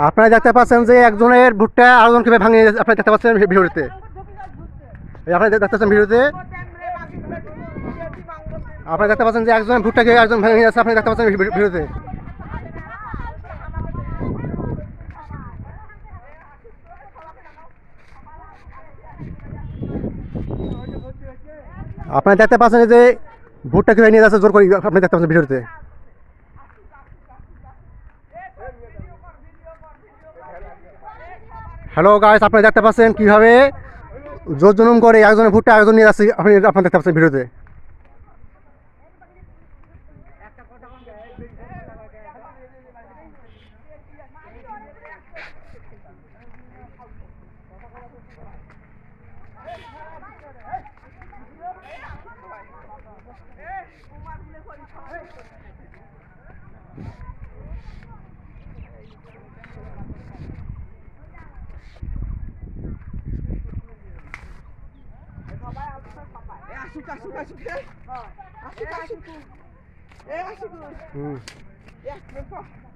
আপনারা দেখতে পাচ্ছেন যে একজনের ভুট্টা আরেকজনকে ভাঙিয়ে আপনারা দেখতে পাচ্ছেন ভিডিওতে। আপনারা দেখতে পাচ্ছেন ভিডিওতে, আপনারা দেখতে পাচ্ছেন যে একজন ভুট্টাকে একজন ভাঙিয়ে যাচ্ছে। আপনারা দেখতে পাচ্ছেন ভিডিওতে। আপনারা দেখতে পাচ্ছেন যে ভুট্টাকে নিয়ে যাচ্ছে জোর করে। আপনি দেখতে পাচ্ছেন ভিডিওতে। হ্যালো গাইস, আপনারা দেখতে পাচ্ছেন কিভাবে জোর জুলুম করে একজনের ভুট্টা একজন নিয়ে যাচ্ছে। আপনারা দেখতে পাচ্ছেন ভিডিওতে। Asik. Ya, vem cá.